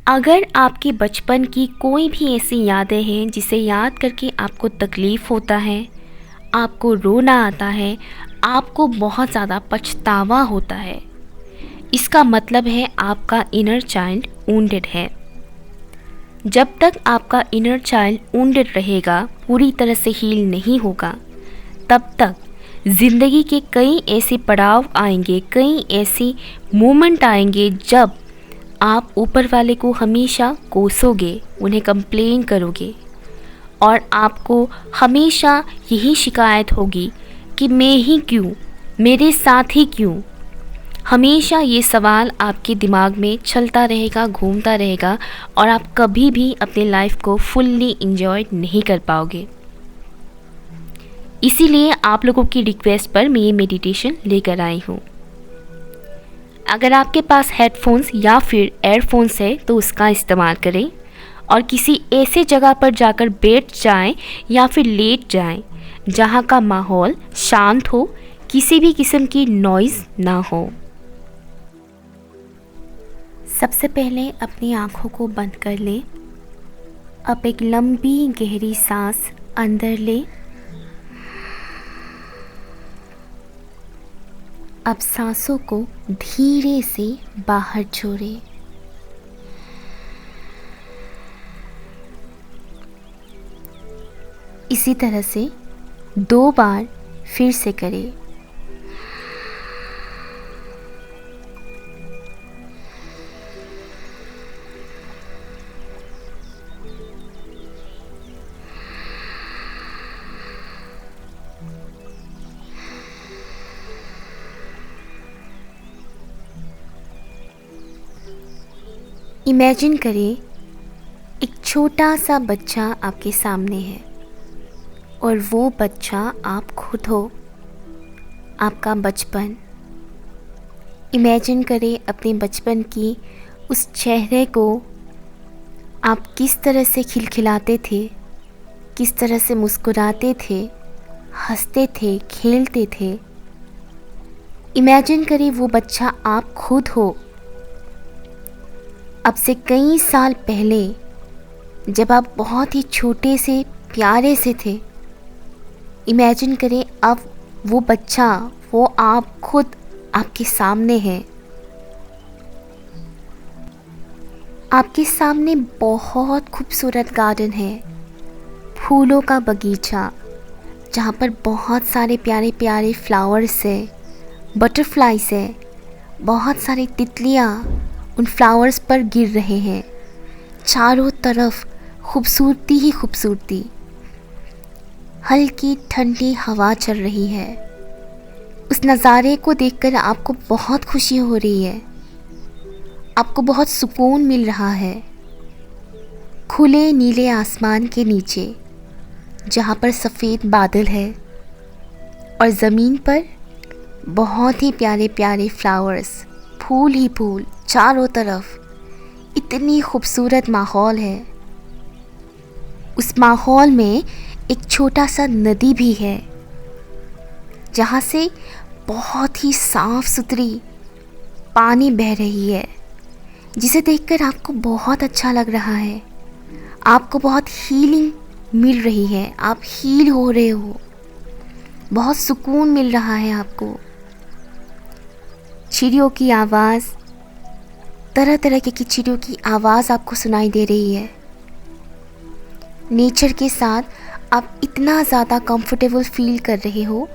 अगर आपके बचपन की कोई भी ऐसी यादें हैं जिसे याद करके आपको तकलीफ़ होता है, आपको रोना आता है, आपको बहुत ज़्यादा पछतावा होता है, इसका मतलब है आपका इनर चाइल्ड वुंडेड है। जब तक आपका इनर चाइल्ड वुंडेड रहेगा, पूरी तरह से हील नहीं होगा, तब तक ज़िंदगी के कई ऐसे पड़ाव आएंगे, कई ऐसी मोमेंट आएंगे जब आप ऊपर वाले को हमेशा कोसोगे, उन्हें कंप्लेन करोगे और आपको हमेशा यही शिकायत होगी कि मैं ही क्यों, मेरे साथ ही क्यों। हमेशा ये सवाल आपके दिमाग में चलता रहेगा, घूमता रहेगा और आप कभी भी अपनी लाइफ को फुल्ली एंजॉय नहीं कर पाओगे। इसीलिए आप लोगों की रिक्वेस्ट पर मैं ये मेडिटेशन लेकर आई हूँ। अगर आपके पास हेडफोन्स या फिर एयरफोन्स है तो उसका इस्तेमाल करें और किसी ऐसे जगह पर जाकर बैठ जाएं या फिर लेट जाएं जहां का माहौल शांत हो, किसी भी किस्म की नॉइज़ ना हो। सबसे पहले अपनी आँखों को बंद कर लें। अब एक लंबी गहरी सांस अंदर लें। अब सांसों को धीरे से बाहर छोड़ें। इसी तरह से 2 बार फिर से करें। इमेजिन करें एक छोटा सा बच्चा आपके सामने है और वो बच्चा आप खुद हो, आपका बचपन। इमेजिन करें अपने बचपन की उस चेहरे को, आप किस तरह से खिलखिलाते थे, किस तरह से मुस्कुराते थे, हंसते थे, खेलते थे। इमेजिन करें वो बच्चा आप खुद हो। अब से कई साल पहले जब आप बहुत ही छोटे से प्यारे से थे, इमेजिन करें अब वो बच्चा, वो आप खुद आपके सामने है। आपके सामने बहुत खूबसूरत गार्डन है, फूलों का बगीचा जहाँ पर बहुत सारे प्यारे प्यारे फ्लावर्स है, बटरफ्लाइज है, बहुत सारी तितलियाँ उन फ्लावर्स पर गिर रहे हैं। चारों तरफ खूबसूरती ही खूबसूरती, हल्की ठंडी हवा चल रही है। उस नज़ारे को देखकर आपको बहुत खुशी हो रही है, आपको बहुत सुकून मिल रहा है। खुले नीले आसमान के नीचे जहाँ पर सफ़ेद बादल है और ज़मीन पर बहुत ही प्यारे प्यारे फ्लावर्स, फूल ही फूल चारों तरफ। इतनी खूबसूरत माहौल है। उस माहौल में एक छोटा सा नदी भी है जहाँ से बहुत ही साफ़ सुथरी पानी बह रही है, जिसे देखकर आपको बहुत अच्छा लग रहा है। आपको बहुत हीलिंग मिल रही है, आप हील हो रहे हो, बहुत सुकून मिल रहा है आपको। चिड़ियों की आवाज़, तरह तरह की चिड़ियों की आवाज़ आपको सुनाई दे रही है। नेचर के साथ आप इतना ज़्यादा कंफर्टेबल फील कर रहे हो।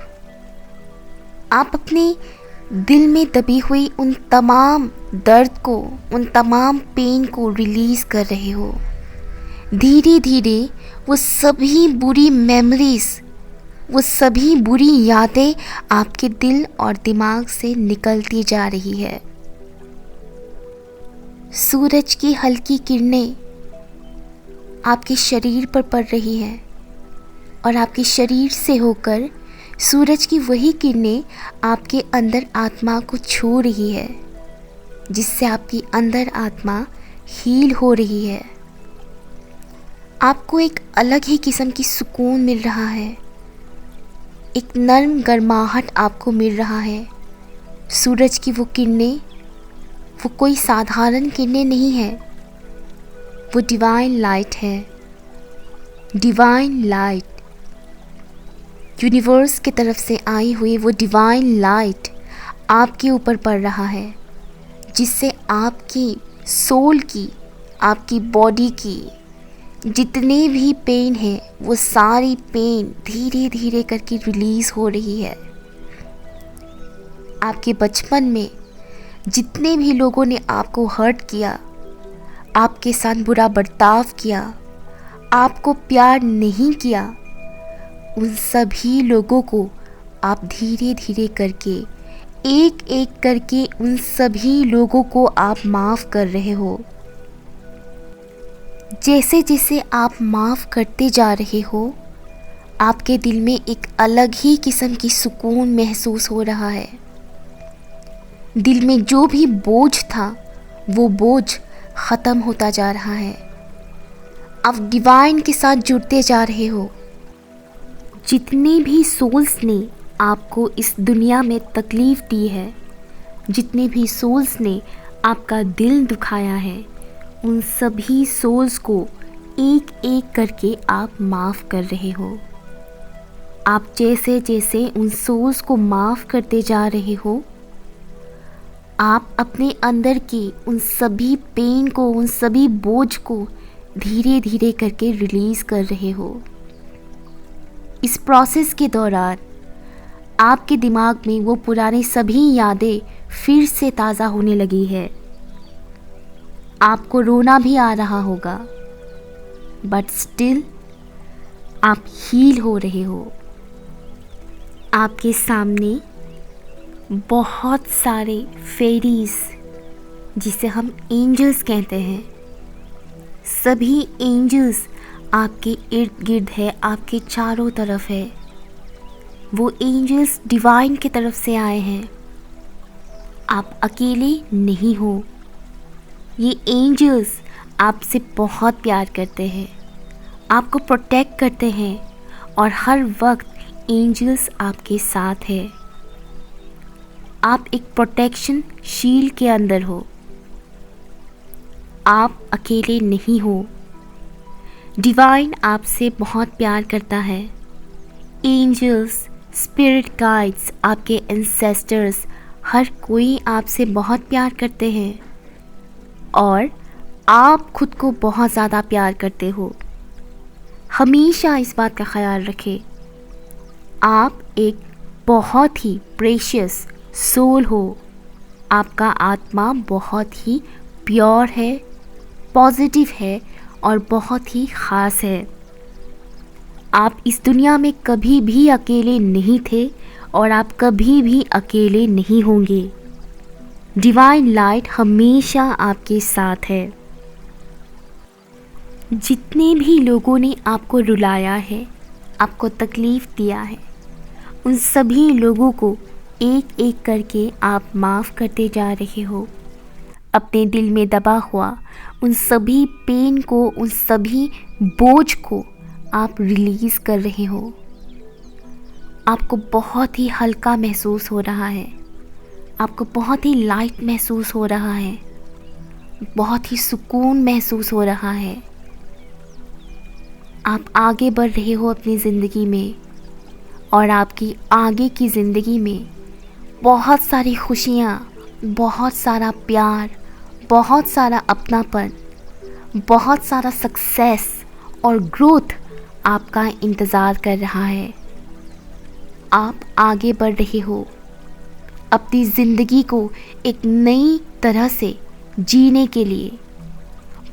आप अपने दिल में दबी हुई उन तमाम दर्द को, उन तमाम पेन को रिलीज़ कर रहे हो। धीरे धीरे वो सभी बुरी मेमोरीज़, वो सभी बुरी यादें आपके दिल और दिमाग से निकलती जा रही है। सूरज की हल्की किरणें आपके शरीर पर पड़ रही हैं और आपके शरीर से होकर सूरज की वही किरणें आपके अंदर आत्मा को छू रही है, जिससे आपकी अंदर आत्मा हील हो रही है। आपको एक अलग ही किस्म की सुकून मिल रहा है, एक नर्म गर्माहट आपको मिल रहा है। सूरज की वो किरणें, वो कोई साधारण किरणें नहीं है, वो डिवाइन लाइट है। डिवाइन लाइट, यूनिवर्स की तरफ से आई हुई वो डिवाइन लाइट आपके ऊपर पड़ रहा है, जिससे आपकी सोल की, आपकी बॉडी की जितने भी पेन है वो सारी पेन धीरे धीरे करके रिलीज़ हो रही है। आपके बचपन में जितने भी लोगों ने आपको हर्ट किया, आपके साथ बुरा बर्ताव किया, आपको प्यार नहीं किया, उन सभी लोगों को आप धीरे धीरे करके, एक एक करके उन सभी लोगों को आप माफ़ कर रहे हो। जैसे जैसे आप माफ़ करते जा रहे हो, आपके दिल में एक अलग ही किस्म की सुकून महसूस हो रहा है। दिल में जो भी बोझ था वो बोझ ख़त्म होता जा रहा है। आप डिवाइन के साथ जुड़ते जा रहे हो। जितने भी सोल्स ने आपको इस दुनिया में तकलीफ़ दी है, जितने भी सोल्स ने आपका दिल दुखाया है, उन सभी सोल्स को एक एक करके आप माफ़ कर रहे हो। आप जैसे जैसे उन सोल्स को माफ़ करते जा रहे हो, आप अपने अंदर की उन सभी पेन को, उन सभी बोझ को धीरे धीरे करके रिलीज़ कर रहे हो। इस प्रोसेस के दौरान आपके दिमाग में वो पुरानी सभी यादें फिर से ताज़ा होने लगी है। आपको रोना भी आ रहा होगा, बट स्टिल आप हील हो रहे हो। आपके सामने बहुत सारे फेरीज, जिसे हम एंजल्स कहते हैं, सभी एंजल्स आपके इर्द गिर्द है, आपके चारों तरफ है। वो एंजल्स डिवाइन की तरफ से आए हैं। आप अकेले नहीं हो। ये एंजल्स आपसे बहुत प्यार करते हैं, आपको प्रोटेक्ट करते हैं, और हर वक्त एंजल्स आपके साथ है। आप एक प्रोटेक्शन शील्ड के अंदर हो। आप अकेले नहीं हो। डिवाइन आपसे बहुत प्यार करता है। एंजल्स, स्पिरिट गाइड्स, आपके एंसेस्टर्स, हर कोई आपसे बहुत प्यार करते हैं, और आप खुद को बहुत ज़्यादा प्यार करते हो। हमेशा इस बात का ख्याल रखें, आप एक बहुत ही प्रेशियस सोल हो। आपका आत्मा बहुत ही प्योर है, पॉजिटिव है, और बहुत ही ख़ास है। आप इस दुनिया में कभी भी अकेले नहीं थे, और आप कभी भी अकेले नहीं होंगे। डिवाइन लाइट हमेशा आपके साथ है। जितने भी लोगों ने आपको रुलाया है, आपको तकलीफ़ दिया है, उन सभी लोगों को एक एक करके आप माफ़ करते जा रहे हो। अपने दिल में दबा हुआ उन सभी पेन को, उन सभी बोझ को आप रिलीज़ कर रहे हो। आपको बहुत ही हल्का महसूस हो रहा है, आपको बहुत ही लाइट महसूस हो रहा है, बहुत ही सुकून महसूस हो रहा है। आप आगे बढ़ रहे हो अपनी ज़िंदगी में, और आपकी आगे की ज़िंदगी में बहुत सारी खुशियाँ, बहुत सारा प्यार, बहुत सारा अपनापन, बहुत सारा सक्सेस और ग्रोथ आपका इंतज़ार कर रहा है। आप आगे बढ़ रहे हो, अपनी ज़िंदगी को एक नई तरह से जीने के लिए,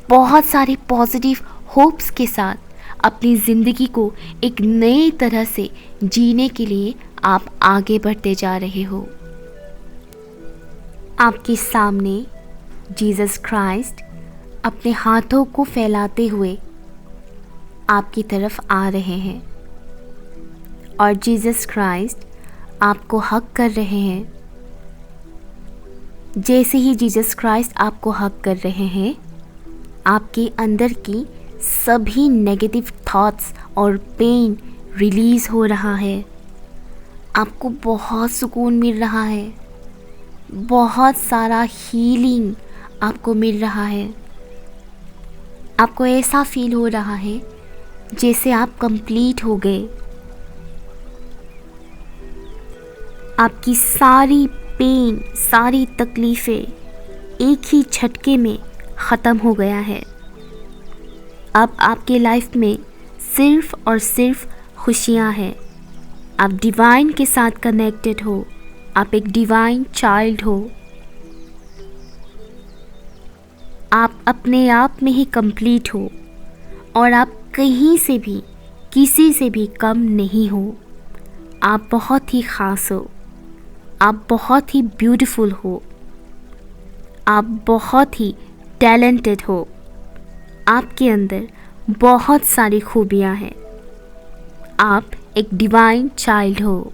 बहुत सारी पॉजिटिव होप्स के साथ अपनी ज़िंदगी को एक नई तरह से जीने के लिए आप आगे बढ़ते जा रहे हो। आपके सामने जीसस क्राइस्ट अपने हाथों को फैलाते हुए आपकी तरफ आ रहे हैं, और जीसस क्राइस्ट आपको हग कर रहे हैं। जैसे ही जीसस क्राइस्ट आपको हग कर रहे हैं, आपके अंदर की सभी नेगेटिव थॉट्स और पेन रिलीज़ हो रहा है। आपको बहुत सुकून मिल रहा है, बहुत सारा हीलिंग आपको मिल रहा है। आपको ऐसा फील हो रहा है जैसे आप कंप्लीट हो गए। आपकी सारी पेन, सारी तकलीफ़ें एक ही झटके में ख़त्म हो गया है। अब आपके लाइफ में सिर्फ़ और सिर्फ खुशियाँ हैं। आप डिवाइन के साथ कनेक्टेड हो, आप एक डिवाइन चाइल्ड हो। आप अपने आप में ही कंप्लीट हो और आप कहीं से भी, किसी से भी कम नहीं हो। आप बहुत ही ख़ास हो, आप बहुत ही ब्यूटीफुल हो, आप बहुत ही टैलेंटेड हो। आपके अंदर बहुत सारी खूबियाँ हैं। आप एक डिवाइन चाइल्ड हो।